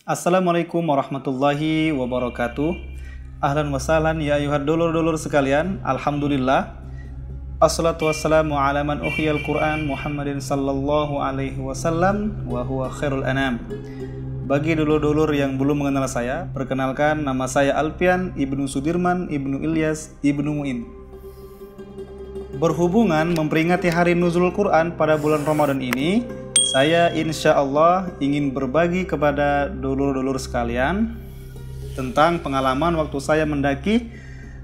Assalamualaikum warahmatullahi wabarakatuh. Ahlan wa sahlan ya ayuhad dulur-dulur sekalian. Alhamdulillah. Assalatu wassalamu ala man ukhiyal Qur'an Muhammadin sallallahu alaihi wasallam wa huwa khairul anam. Bagi dulur-dulur yang belum mengenal saya, perkenalkan nama saya Alpian Ibnu Sudirman Ibnu Ilyas Ibnu Muin. Berhubungan memperingati hari nuzulul Quran pada bulan Ramadan ini, saya insya Allah ingin berbagi kepada dulur-dulur sekalian tentang pengalaman waktu saya mendaki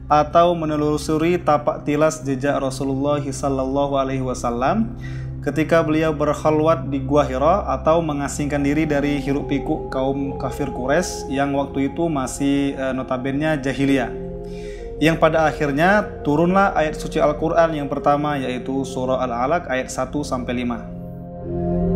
atau menelusuri tapak tilas jejak Rasulullah SAW ketika beliau berkhalwat di Gua Hira atau mengasingkan diri dari hiruk pikuk kaum kafir Quraisy yang waktu itu masih notabene jahiliyah. Yang pada akhirnya turunlah ayat suci Al-Quran yang pertama, yaitu surah Al-Alaq ayat 1-5.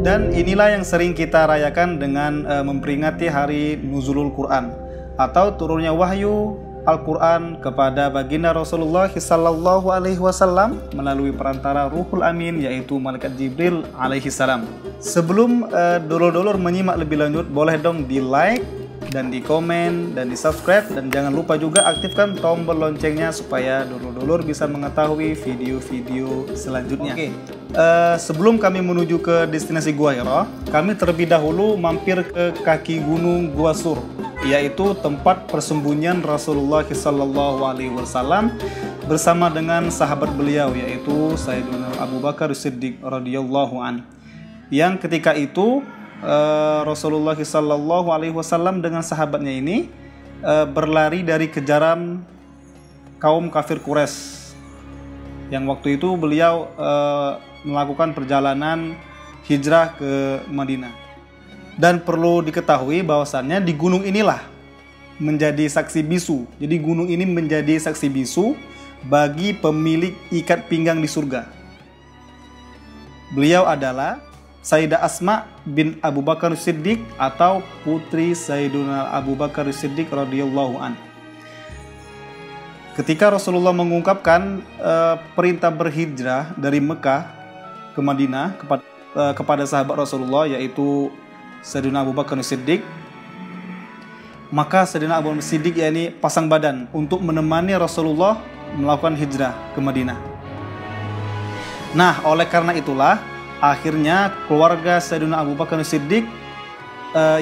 Dan inilah yang sering kita rayakan dengan memperingati hari nuzulul Quran atau turunnya wahyu Al-Quran kepada baginda Rasulullah SAW melalui perantara Ruhul Amin, yaitu Malaikat Jibril alaihi salam. Sebelum dulur-dulur menyimak lebih lanjut, boleh dong di like dan di komen dan di subscribe, dan jangan lupa juga aktifkan tombol loncengnya supaya dulur-dulur bisa mengetahui video-video selanjutnya. Sebelum kami menuju ke destinasi Gua Hira, kami terlebih dahulu mampir ke kaki gunung Gua Sur, yaitu tempat persembunyian Rasulullah SAW bersama dengan sahabat beliau, yaitu Sayyidina Abu Bakar Siddiq radhiyallahu an. Yang ketika itu Rasulullah SAW dengan sahabatnya ini berlari dari kejaran kaum kafir Quraisy yang waktu itu beliau melakukan perjalanan hijrah ke Madinah. Dan perlu diketahui bahwasannya di gunung inilah menjadi saksi bisu. Jadi gunung ini menjadi saksi bisu bagi pemilik ikat pinggang di surga. Beliau adalah Sayyidah Asma bin Abu Bakar Siddiq atau putri Sayyidina Abu Bakar Siddiq radhiyallahu an. Ketika Rasulullah mengungkapkan perintah berhijrah dari Mekah ke Madinah kepada sahabat Rasulullah, yaitu Sayyidina Abu Bakar Siddiq, maka Sayyidina Abu Bakar Siddiq yakni pasang badan untuk menemani Rasulullah melakukan hijrah ke Madinah. Nah, oleh karena itulah akhirnya keluarga Sayyidina Abu Bakar Siddiq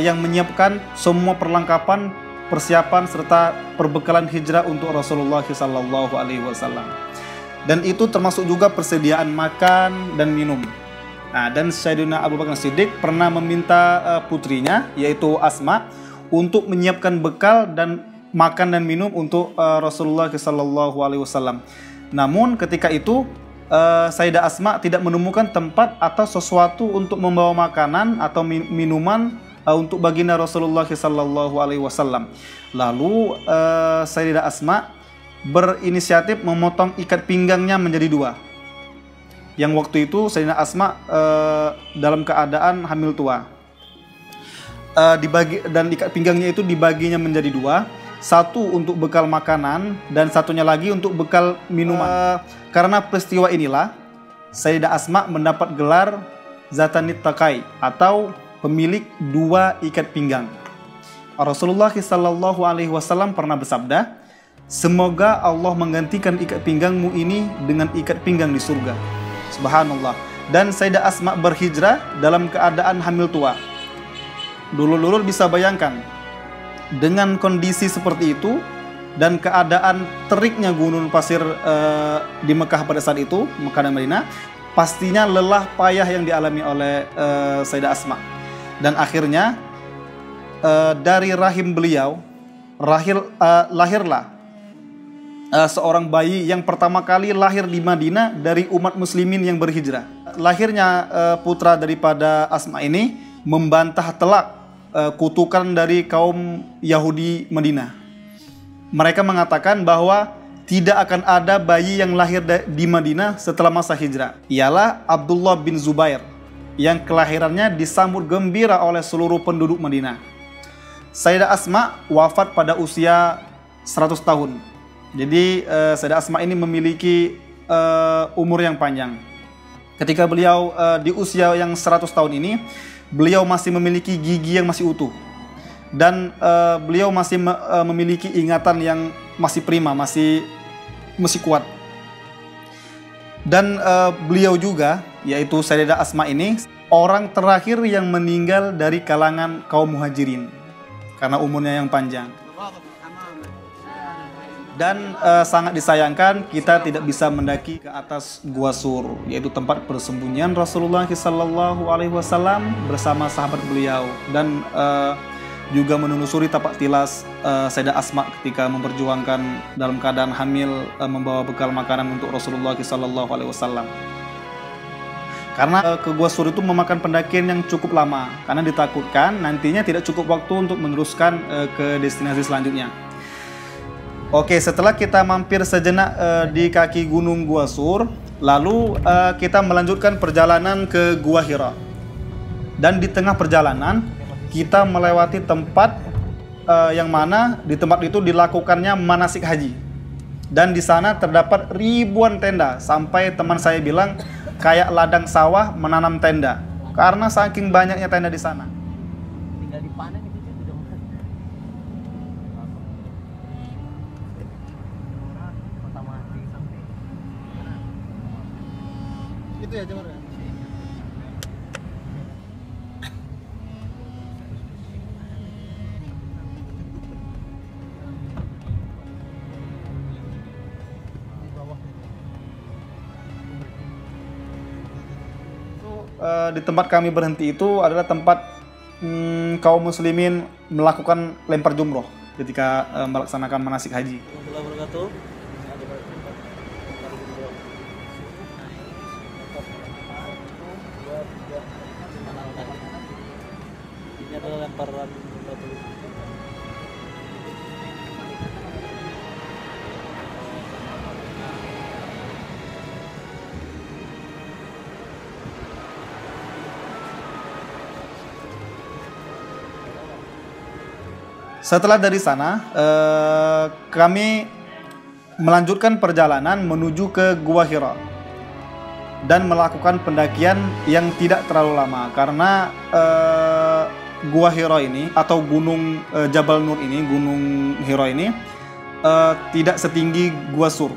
yang menyiapkan semua perlengkapan, persiapan serta perbekalan hijrah untuk Rasulullah SAW. Dan itu termasuk juga persediaan makan dan minum. Nah, dan Sayyidina Abu Bakar Siddiq pernah meminta putrinya, yaitu Asma, untuk menyiapkan bekal dan makan dan minum untuk Rasulullah SAW. Namun ketika itu Sayyidah Asma tidak menemukan tempat atau sesuatu untuk membawa makanan atau minuman untuk baginda Rasulullah SAW. Lalu Sayyidah Asma berinisiatif memotong ikat pinggangnya menjadi dua. Yang waktu itu Sayyidah Asma dalam keadaan hamil tua. Dan ikat pinggangnya itu dibaginya menjadi dua. Satu untuk bekal makanan dan satunya lagi untuk bekal minuman. Karena peristiwa inilah Sayyidah Asma mendapat gelar Zatanit Takai atau pemilik dua ikat pinggang. Rasulullah SAW pernah bersabda, "Semoga Allah menggantikan ikat pinggangmu ini dengan ikat pinggang di surga." Subhanallah. Dan Sayyidah Asma berhijrah dalam keadaan hamil tua. Dulur-dulur bisa bayangkan, dengan kondisi seperti itu dan keadaan teriknya gunung pasir di Mekah pada saat itu, Mekah dan Madinah, pastinya lelah payah yang dialami oleh Sayyidah Asma. Dan akhirnya dari rahim beliau lahirlah seorang bayi yang pertama kali lahir di Madinah dari umat muslimin yang berhijrah. Lahirnya putra daripada Asma ini membantah telak kutukan dari kaum Yahudi Madinah. Mereka mengatakan bahwa tidak akan ada bayi yang lahir di Madinah setelah masa hijrah. Ialah Abdullah bin Zubair yang kelahirannya disambut gembira oleh seluruh penduduk Madinah. Sayyidah Asma wafat pada usia 100 tahun. Jadi Sayyidah Asma ini memiliki umur yang panjang. Ketika beliau di usia yang 100 tahun ini, beliau masih memiliki gigi yang masih utuh. dan beliau masih memiliki ingatan yang masih prima, masih kuat. Dan beliau juga, yaitu Sayyidah Asma ini, orang terakhir yang meninggal dari kalangan kaum muhajirin karena umurnya yang panjang. Dan sangat disayangkan kita tidak bisa mendaki ke atas Gua Sur, yaitu tempat persembunyian Rasulullah SAW bersama sahabat beliau, dan juga menelusuri tapak tilas Sayyidah Asma ketika memperjuangkan dalam keadaan hamil membawa bekal makanan untuk Rasulullah SAW. Karena ke Gua Sur itu memakan pendakian yang cukup lama, karena ditakutkan nantinya tidak cukup waktu untuk meneruskan ke destinasi selanjutnya. Oke, setelah kita mampir sejenak di kaki gunung Gua Sur, lalu kita melanjutkan perjalanan ke Gua Hira. Dan di tengah perjalanan kita melewati tempat yang mana di tempat itu dilakukannya manasik haji. Dan di sana terdapat ribuan tenda, sampai teman saya bilang kayak ladang sawah menanam tenda karena saking banyaknya tenda di sana. Tinggal dipanen itu sudah otomatis sampai itu ya Jamar ya. Di tempat kami berhenti itu adalah tempat kaum muslimin melakukan lempar jumroh ketika melaksanakan manasik haji. ini adalah lemparan batu. Setelah dari sana, kami melanjutkan perjalanan menuju ke Gua Hira dan melakukan pendakian yang tidak terlalu lama, karena Gua Hira ini atau Gunung Jabal Nur ini, Gunung Hira ini tidak setinggi Gua Sur,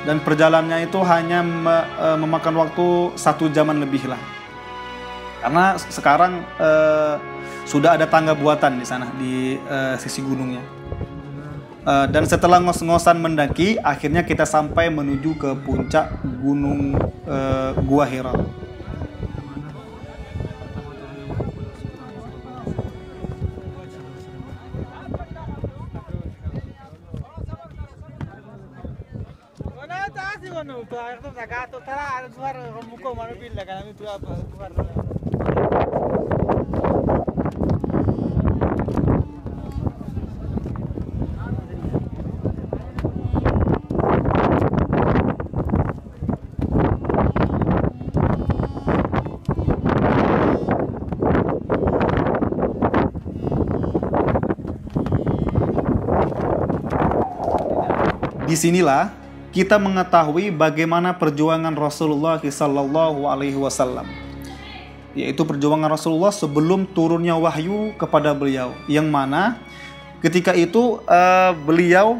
dan perjalanannya itu hanya memakan waktu 1 jaman lebih lah, karena sekarang sudah ada tangga buatan di sana di sisi gunungnya. Dan setelah ngos-ngosan mendaki, akhirnya kita sampai menuju ke puncak gunung Gua Hira. Disinilah kita mengetahui bagaimana perjuangan Rasulullah SAW, yaitu perjuangan Rasulullah sebelum turunnya wahyu kepada beliau, yang mana ketika itu beliau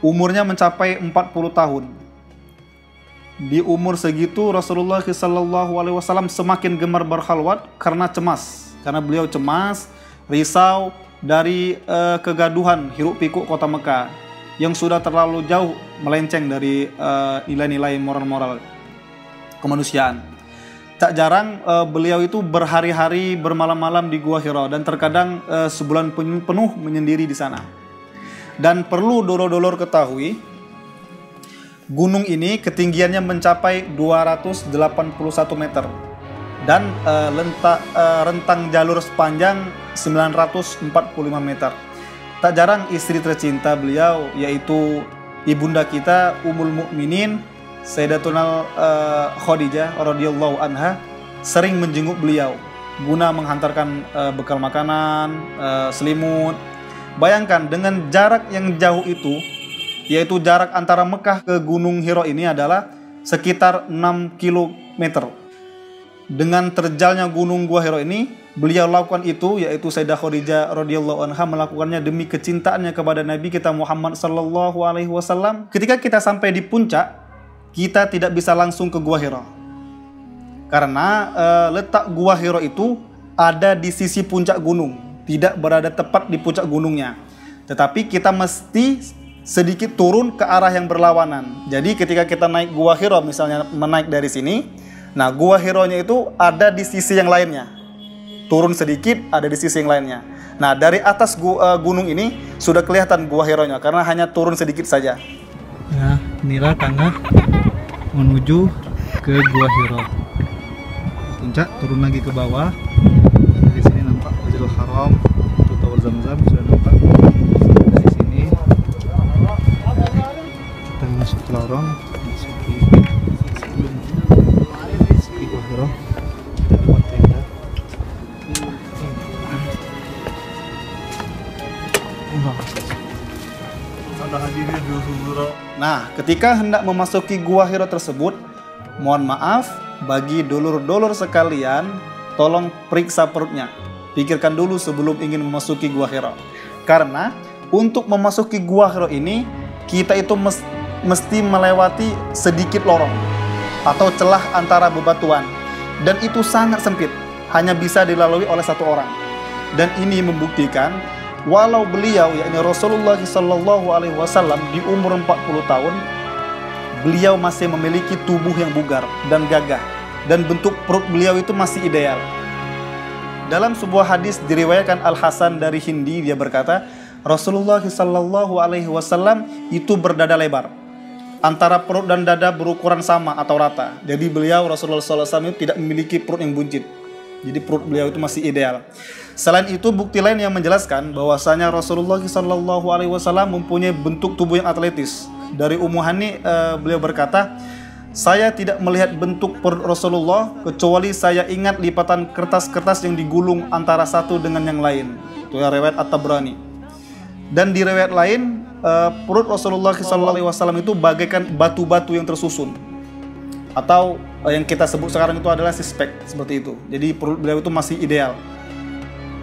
umurnya mencapai 40 tahun. Di umur segitu Rasulullah SAW semakin gemar berkhalwat karena cemas, karena beliau cemas, risau dari kegaduhan hiruk pikuk kota Mekah yang sudah terlalu jauh melenceng dari nilai-nilai moral-moral kemanusiaan. Tak jarang beliau itu berhari-hari bermalam-malam di Gua Hira, dan terkadang sebulan penuh menyendiri di sana. Dan perlu dolor-dolor ketahui, gunung ini ketinggiannya mencapai 281 meter dan rentang jalur sepanjang 945 meter. Tak jarang istri tercinta beliau, yaitu ibunda kita Ummul Mukminin Sayyidatuna Khadijah radhiyallahu anha, sering menjenguk beliau guna menghantarkan bekal makanan, selimut. Bayangkan dengan jarak yang jauh itu, yaitu jarak antara Mekah ke Gunung Hira ini adalah sekitar 6 km. Dengan terjalnya Gunung Gua Hira ini, beliau lakukan itu, yaitu Sayyidah Khadijah radhiyallahu anha melakukannya demi kecintaannya kepada Nabi kita Muhammad sallallahu alaihi wasallam. Ketika kita sampai di puncak, kita tidak bisa langsung ke Gua Hira. Karena letak Gua Hira itu ada di sisi puncak gunung, tidak berada tepat di puncak gunungnya. Tetapi kita mesti sedikit turun ke arah yang berlawanan. Jadi ketika kita naik Gua Hira, misalnya menaik dari sini, nah Gua Hira-nya itu ada di sisi yang lainnya. Turun sedikit ada di sisi yang lainnya. Nah dari atas gunung ini sudah kelihatan Gua Hira-nya karena hanya turun sedikit saja. Nah, inilah tangga menuju ke Gua Hira. Puncak, turun lagi ke bawah. Dari sini nampak Masjidil Haram, itu Tower Zam-Zam sudah nampak. Dari sini kita masuk ke lorong, masuki Gua Hira. Ada buat tenda. Nah, ketika hendak memasuki Gua Hira tersebut, mohon maaf bagi dulur-dulur sekalian, tolong periksa perutnya. Pikirkan dulu sebelum ingin memasuki Gua Hira. Karena untuk memasuki Gua Hira ini, kita itu mesti melewati sedikit lorong atau celah antara bebatuan. Dan itu sangat sempit, hanya bisa dilalui oleh satu orang. Dan ini membuktikan walau beliau, yakni Rasulullah SAW di umur 40 tahun, beliau masih memiliki tubuh yang bugar dan gagah, dan bentuk perut beliau itu masih ideal. Dalam sebuah hadis diriwayatkan Al Hasan dari Hindi, dia berkata, Rasulullah SAW itu berdada lebar, antara perut dan dada berukuran sama atau rata. Jadi beliau Rasulullah SAW itu tidak memiliki perut yang buncit. Jadi perut beliau itu masih ideal. Selain itu, bukti lain yang menjelaskan bahwasanya Rasulullah SAW mempunyai bentuk tubuh yang atletis. Dari Ummu Hani, beliau berkata, saya tidak melihat bentuk perut Rasulullah kecuali saya ingat lipatan kertas-kertas yang digulung antara satu dengan yang lain. Itu ya riwayat At-Tabrani. Dan di riwayat lain, perut Rasulullah SAW itu bagaikan batu-batu yang tersusun, atau yang kita sebut sekarang itu adalah sispek, seperti itu. Jadi perut beliau itu masih ideal.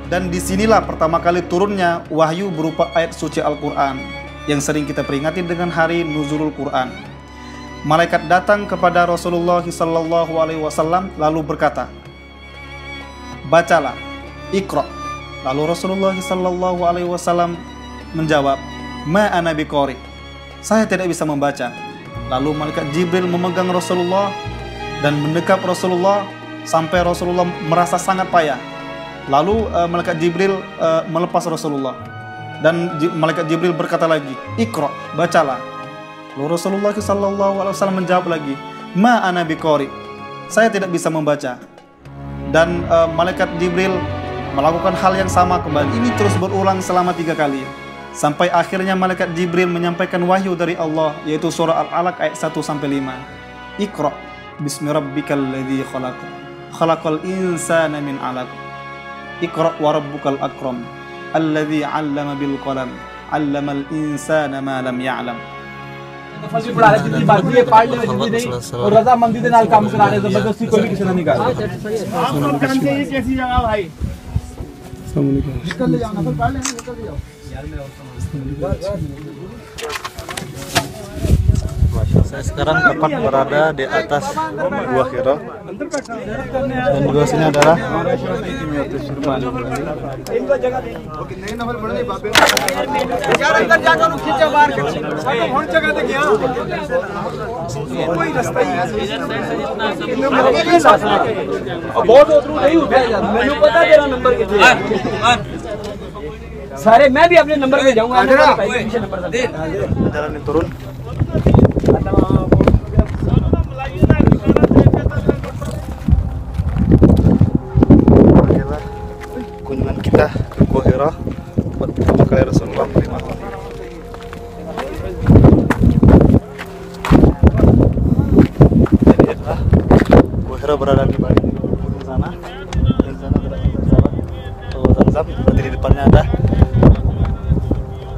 Dan disinilah pertama kali turunnya wahyu berupa ayat suci Al-Quran yang sering kita peringati dengan hari Nuzulul Quran. Malaikat datang kepada Rasulullah SAW lalu berkata, bacalah, Iqra. Lalu Rasulullah SAW menjawab, ma ana biqari, saya tidak bisa membaca. Lalu malaikat Jibril memegang Rasulullah dan mendekap Rasulullah sampai Rasulullah merasa sangat payah. Lalu malaikat Jibril melepas Rasulullah. Dan malaikat Jibril berkata lagi, Iqra, bacalah. Lalu Rasulullah SAW menjawab lagi, ma ana biqari, saya tidak bisa membaca. Dan malaikat Jibril melakukan hal yang sama kembali. Ini terus berulang selama 3 kali. Sampai akhirnya malaikat Jibril menyampaikan wahyu dari Allah, yaitu surah Al-Alaq ayat 1-5. Iqra bismi rabbikal ladzi khalaq, khalaqal insana min 'alaq. Iqra wa rabbukal akram, alladzi 'allama bil qalam, 'allamal insana ma lam ya'lam. फर्जी पढ़ा रहे जितनी बात ये पार्ट में जितनी नहीं और रजामंदी के नाल काम करा रहे जबरदस्ती कोई भी किसी ने निकाल ये कैसी जगह भाई निकल ले जाना फिर पढ़ लेना निकल जाओ यार मैं और Saya sekarang tepat berada di atas Gua Hira, dan di bawah sini adalah सारे मैं भी अपने नंबर पे जाऊंगा jalan yang turun. Inilah kunjungan kita ke Gua Hira buat pertama kali Rasulullah menerima wahyu. Jadi adalah Gua Hira berada di balik gunung sana, dan sana terdapat Zam-Zam atau Zam-Zam. Berarti di depannya ada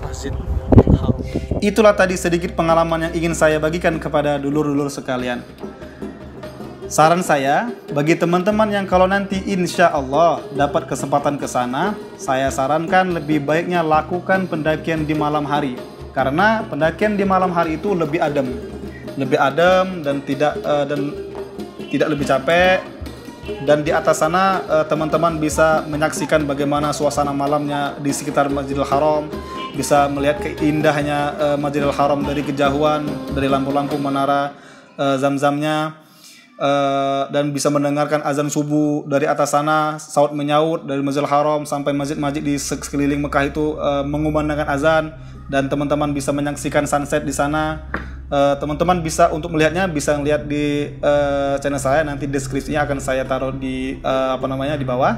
Masjid Al-Haram. Itulah tadi sedikit pengalaman yang ingin saya bagikan kepada dulur-dulur sekalian. Saran saya, bagi teman-teman yang kalau nanti insya Allah dapat kesempatan ke sana, saya sarankan lebih baiknya lakukan pendakian di malam hari. Karena pendakian di malam hari itu lebih adem dan tidak lebih capek. Dan di atas sana teman-teman bisa menyaksikan bagaimana suasana malamnya di sekitar Masjidil Haram, bisa melihat keindahnya Masjidil Haram dari kejauhan, dari lampu-lampu menara zam-zamnya. Dan bisa mendengarkan azan subuh dari atas sana, saut menyaut dari Masjidil Haram sampai masjid-masjid di sekeliling Mekah itu mengumandangkan azan, dan teman-teman bisa menyaksikan sunset di sana. Teman-teman bisa untuk melihatnya bisa lihat di channel saya, nanti deskripsinya akan saya taruh di di bawah.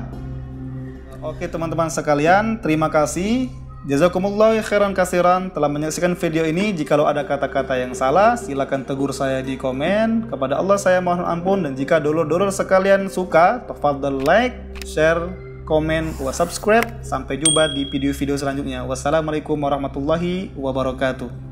Oke teman-teman sekalian, terima kasih. Jazakumullah khairan kasiran telah menyaksikan video ini. Jikalau ada kata-kata yang salah, silakan tegur saya di komen. Kepada Allah saya mohon ampun, dan jika dulur-dulur sekalian suka, tafadhal like, share, komen, subscribe. Sampai jumpa di video-video selanjutnya. Wassalamualaikum warahmatullahi wabarakatuh.